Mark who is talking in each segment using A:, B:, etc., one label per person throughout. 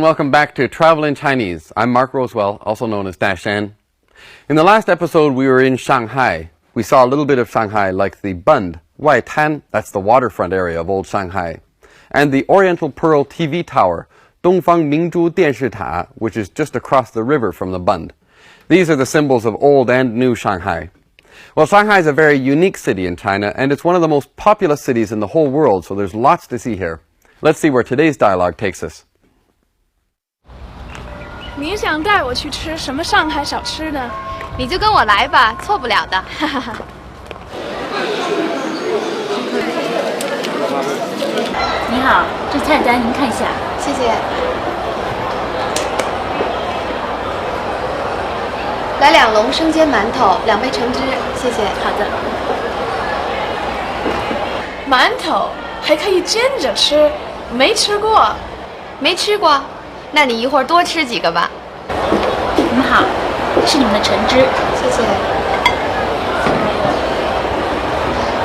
A: welcome back to Travel in Chinese. I'm Mark Rosewell, also known as Dashan. In the last episode, we were in Shanghai. We saw a little bit of Shanghai, like the Bund, Waitan, that's the waterfront area of old Shanghai, and the Oriental Pearl TV Tower, Dongfang Mingzhu Dianshita, which is just across the river from the Bund. These are the symbols of old and new Shanghai. Well, Shanghai is a very unique city in China, and it's one of the most populous cities in the whole world, so there's lots to see here. Let's see where today's dialogue takes us.
B: 你想带我去吃什么上海小吃呢？
C: 你就跟我来吧，错不了的。
D: 你好，这菜单您看一下。
C: 谢谢。来2笼生煎馒头，2杯橙汁，谢谢。
D: 好的。
B: 馒头还可以煎着吃，没吃过。
C: 没吃过？那你一会儿多吃几个吧。
D: 你们好，这是你们的橙汁。
C: 谢谢。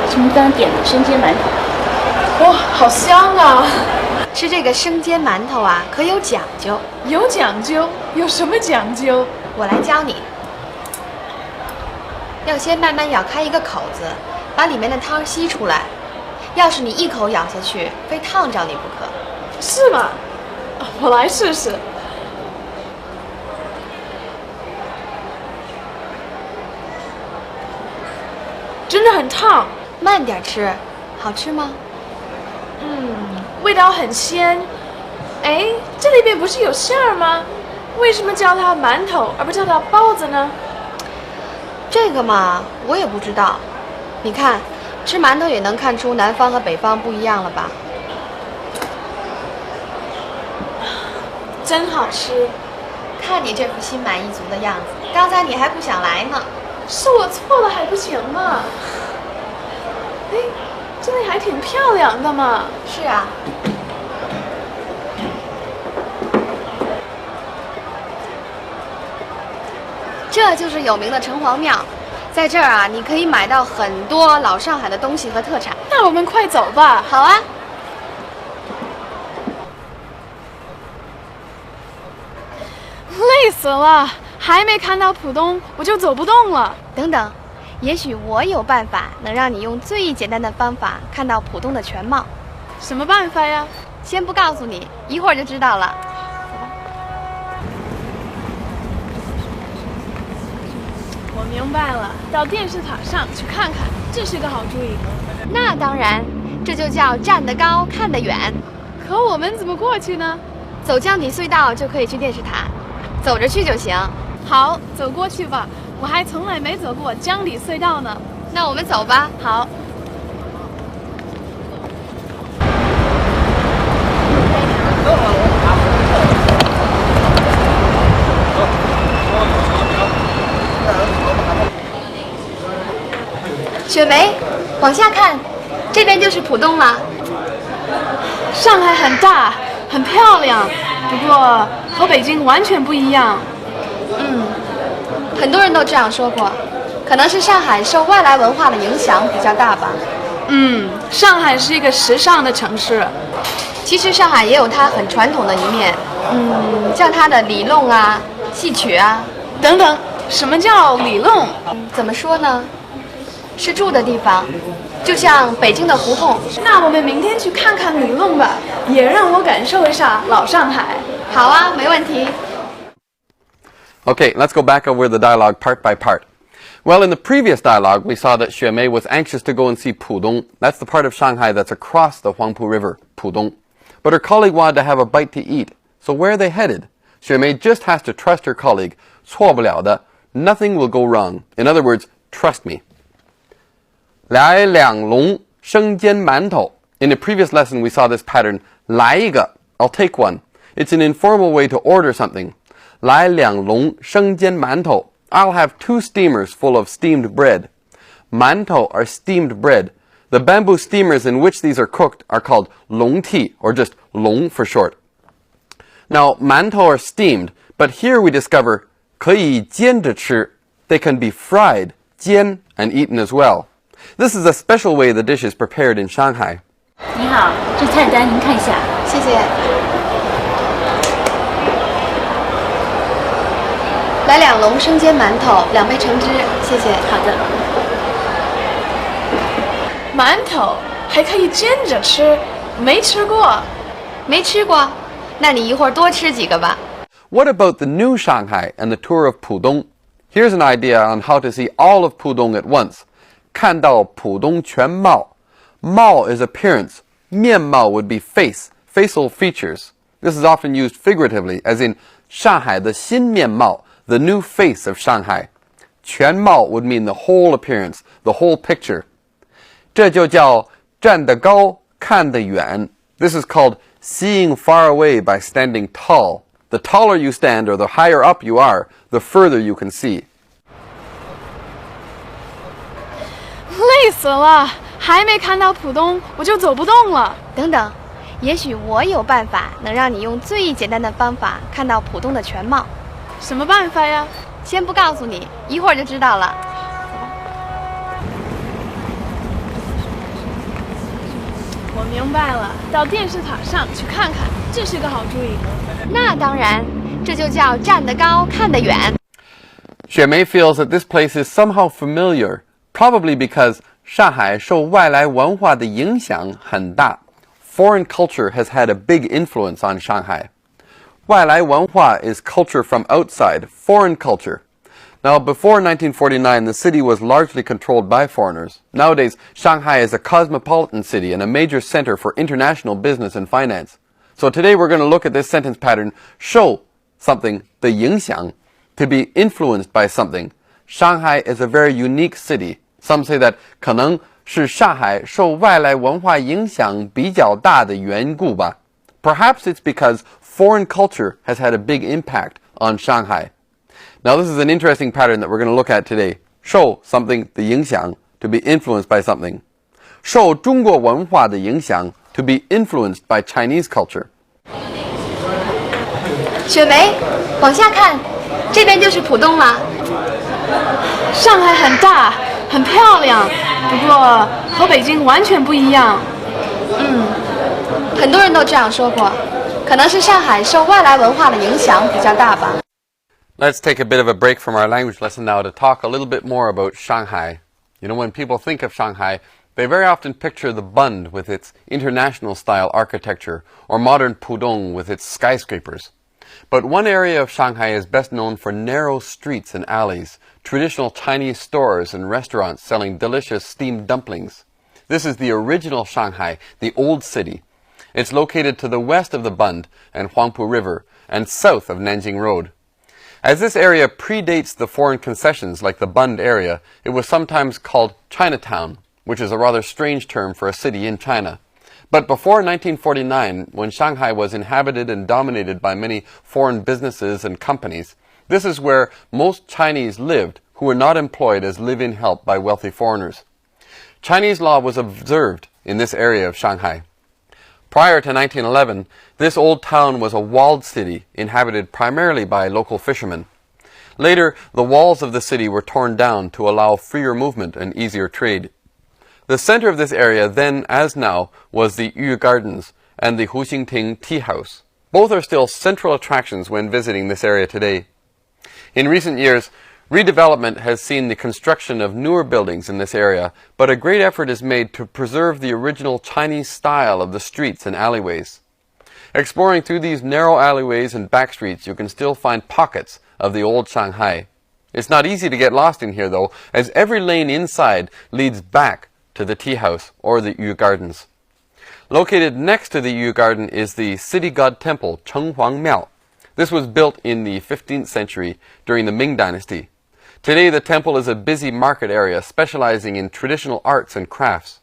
D: 是您刚点的生煎馒头。
B: 哇，好香啊！
C: 吃这个生煎馒头啊，可有讲究。
B: 有讲究？有什么讲究？
C: 我来教你。要先慢慢咬开一个口子，把里面的汤吸出来。要是你一口咬下去，非烫着你不可。
B: 是吗？我来试试。真的很烫。
C: 慢点吃，好吃吗？
B: 味道很鲜。哎，这里边不是有馅儿吗？为什么叫它馒头而不叫它包子呢？
C: 这个嘛，我也不知道。你看，吃馒头也能看出南方和北方不一样了吧？
B: 真好吃。
C: 看你这副心满意足的样子，刚才你还不想来呢。
B: 是我错了还不行吗？哎，这里还挺漂亮的嘛。
C: 是啊。这就是有名的城隍庙，在这儿啊，你可以买到很多老上海的东西和特产。
B: 那我们快走吧。
C: 好啊。
B: 累死了，还没看到浦东，我就走不动了。
C: 等等，也许我有办法能让你用最简单的方法看到浦东的全貌。
B: 什么办法呀？
C: 先不告诉你，一会儿就知道了。
B: 我明白了，到电视塔上去看看，这是个好主意。
C: 那当然，这就叫站得高看得远。
B: 可我们怎么过去呢？
C: 走江底隧道就可以去电视塔，走着去就行。
B: 好，走过去吧。我还从来没走过江底隧道呢。
C: 那我们走吧。
B: 好。
C: 雪梅，往下看，这边就是浦东了。
B: 上海很大，很漂亮，不过和北京完全不一样。
C: 很多人都这样说过，可能是上海受外来文化的影响比较大吧。
B: 上海是一个时尚的城市。
C: 其实上海也有它很传统的一面，像它的里弄啊、戏曲啊
B: 等等。什么叫里弄？
C: 怎么说呢？是住的地方，就像北京的胡同。
B: 那我们明天去看看里弄吧，也让我感受一下老上海。
C: 好啊，没问题。
A: Okay, let's go back over the dialogue part by part. Well, in the previous dialogue, we saw that Xue Mei was anxious to go and see Pudong. That's the part of Shanghai that's across the Huangpu River, Pudong. But her colleague wanted to have a bite to eat. So where are they headed? Xue Mei just has to trust her colleague. 错不了的, nothing will go wrong. In other words, trust me. 来2笼生煎馒头. In the previous lesson, we saw this pattern. 来一个, I'll take one. It's an informal way to order something. 来2笼生煎馒头. I'll have 2 steamers full of steamed bread. 馒头 are steamed bread. The bamboo steamers in which these are cooked are called 笼屉, or just 笼 for short. Now, 馒头 are steamed, but here we discover 可以煎着吃. They can be fried, 煎, and eaten as well. This is a special way the dish is prepared in Shanghai.
D: 你好，这菜单您看一下。
C: 谢谢。来2笼生煎馒头，2杯橙汁，谢谢。
D: 好的。
B: 馒头还可以煎着吃，没吃过。
C: 没吃过？那你一会儿多吃几个吧。
A: What about the new Shanghai and the tour of Pudong? Here's an idea on how to see all of Pudong at once. 看到浦东全貌. Mao is appearance. 面貌 would be face, facial features. This is often used figuratively, as in Shanghai, the 新面貌, the new face of Shanghai. 全貌 would mean the whole appearance, the whole picture. 这就叫站得高，看得远. This is called seeing far away by standing tall. The taller you stand or the higher up you are, the further you can see.
B: 累死了，还没看到浦东，我就走不动了。
C: 等等，也许我有办法能让你用最简单的方法看到浦东的全貌。
B: 什么办法呀？
C: 先不告诉你，一会儿就知道了。
B: 我明白了，到电视塔上去看看，这是个好主意。
C: 那当然，这就叫站得高，看得远。
A: 雪梅 feels that this place is somehow familiar, probably because 上海受外来文化的影响很大. Foreign culture has had a big influence on Shanghai. 外来文化 is culture from outside, foreign culture. Now, before 1949, the city was largely controlled by foreigners. Nowadays, Shanghai is a cosmopolitan city and a major center for international business and finance. So today we're going to look at this sentence pattern, 受 something, 的影响, to be influenced by something. Shanghai is a very unique city. Some say that 可能是上海受外来文化影响比较大的缘故吧. Perhaps it's because foreign culture has had a big impact on Shanghai. Now this is an interesting pattern that we're going to look at today. 受 something 的影响, to be influenced by something. 受中国文化的影响, to be influenced by Chinese culture.
C: 雪梅，往下看，这边就是浦东了。
B: 上海很大，很漂亮，不过和北京完全不一样。
C: 很多人都这样说过，可能是上海受外来文化的影响比较大吧。
A: Let's take a bit of a break from our language lesson now to talk a little bit more about Shanghai. You know, when people think of Shanghai, they very often picture the Bund with its international style architecture, or modern Pudong with its skyscrapers. But one area of Shanghai is best known for narrow streets and alleys, traditional Chinese stores and restaurants selling delicious steamed dumplings. This is the original Shanghai, the old city. It's located to the west of the Bund and Huangpu River, and south of Nanjing Road. As this area predates the foreign concessions like the Bund area, it was sometimes called Chinatown, which is a rather strange term for a city in China. But before 1949, when Shanghai was inhabited and dominated by many foreign businesses and companies, this is where most Chinese lived who were not employed as live-in help by wealthy foreigners. Chinese law was observed in this area of Shanghai. Prior to 1911, this old town was a walled city inhabited primarily by local fishermen. Later, the walls of the city were torn down to allow freer movement and easier trade. The center of this area then, as now, was the Yu Gardens and the Huxingting Tea House. Both are still central attractions when visiting this area today. In recent years, redevelopment has seen the construction of newer buildings in this area, but a great effort is made to preserve the original Chinese style of the streets and alleyways. Exploring through these narrow alleyways and back streets, you can still find pockets of the old Shanghai. It's not easy to get lost in here, though, as every lane inside leads back to the tea house or the Yu Gardens. Located next to the Yu Garden is the city god temple Chenghuang Miao. This was built in the 15th century during the Ming Dynasty. Today the temple is a busy market area specializing in traditional arts and crafts.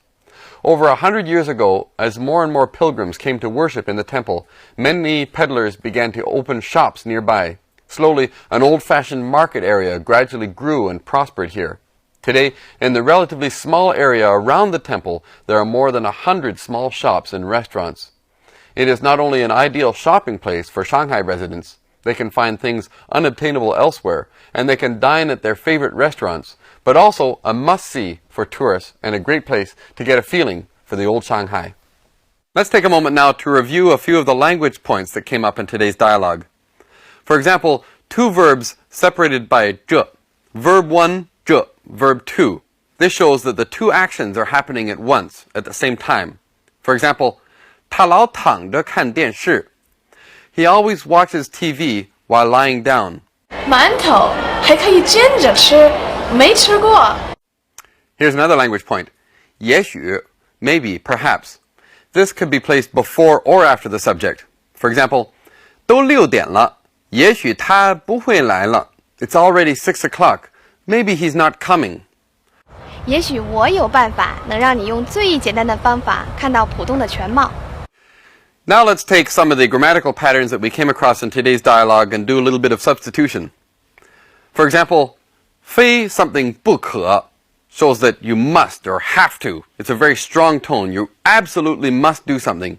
A: Over 100 years ago, as more and more pilgrims came to worship in the temple, many peddlers began to open shops nearby. Slowly, an old-fashioned market area gradually grew and prospered here. Today, in the relatively small area around the temple, there are more than 100 small shops and restaurants. It is not only an ideal shopping place for Shanghai residents, they can find things unobtainable elsewhere, and they can dine at their favorite restaurants, but also a must-see for tourists and a great place to get a feeling for the old Shanghai. Let's take a moment now to review a few of the language points that came up in today's dialogue. For example, two verbs separated by 这. Verb 1, 这, verb 2. This shows that the two actions are happening at once, at the same time. For example, 他老躺着看电视. He always watches TV while lying down.
B: 馒头还可以煎着吃，没吃过。
A: Here's another language point. 也许, maybe, perhaps. This could be placed before or after the subject. For example, 都6点了，也许他不会来了. It's already 6 o'clock. Maybe he's not coming.
C: 也许我有办法能让你用最简单的方法看到浦东的全貌。
A: Now let's take some of the grammatical patterns that we came across in today's dialogue and do a little bit of substitution. For example, 非 something 不可 shows that you must or have to. It's a very strong tone. You absolutely must do something.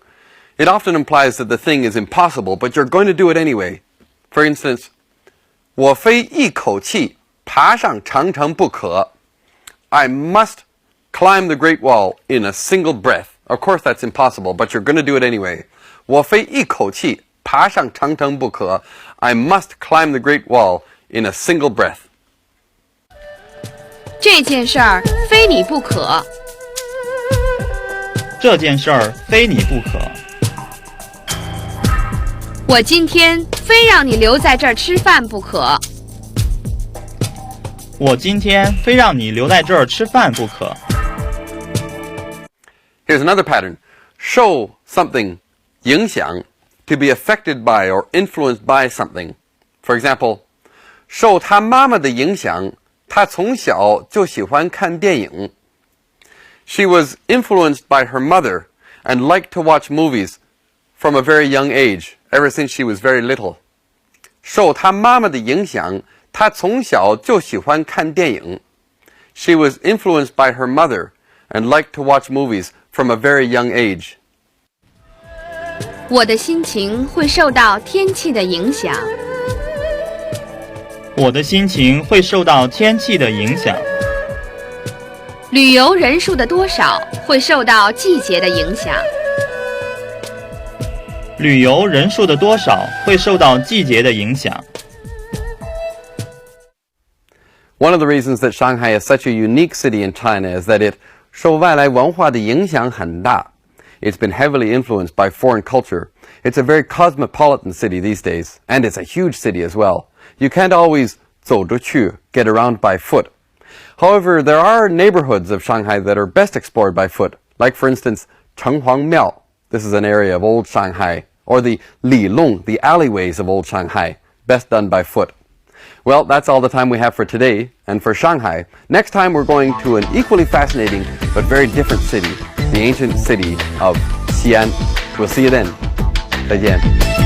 A: It often implies that the thing is impossible, but you're going to do it anyway. For instance, 我非一口气爬上长城不可. I must climb the Great Wall in a single breath. Of course that's impossible, but you're going to do it anyway. 我非一口气爬上长城不可. I must climb the Great Wall in a single breath.
C: 这件事儿非你不可。
E: 这件事儿非你不可。
C: 我今天非让你留在这儿吃饭不可。
E: 我今天非让你留在这儿吃饭不可。
A: Here's another pattern. 受 something 影响 to be affected by or influenced by something. For example, 受他妈妈的影响，他从小就喜欢看电影. She was influenced by her mother and liked to watch movies from a very young age, ever since she was very little. 受他妈妈的影响，他从小就喜欢看电影. She was influenced by her mother and liked to watch movies from a very young age.
C: 我的心情会受到天气的影响。
E: 我的心情会受到天气的影响。
C: 旅游人数的多少会受到季节的影响。
E: 旅游人数的多少会受到季节的影响。
A: One of the reasons that Shanghai is such a unique city in China is that it 受外来文化的影响很大. It's been heavily influenced by foreign culture. It's a very cosmopolitan city these days, and it's a huge city as well. You can't always 走着去, get around by foot. However, there are neighborhoods of Shanghai that are best explored by foot, like for instance, Chenghuang Miao. This is an area of old Shanghai, or the Lilong, the alleyways of old Shanghai, best done by foot. Well, that's all the time we have for today and for Shanghai. Next time we're going to an equally fascinating but very different city, the ancient city of Xi'an. We'll see you then. 再见。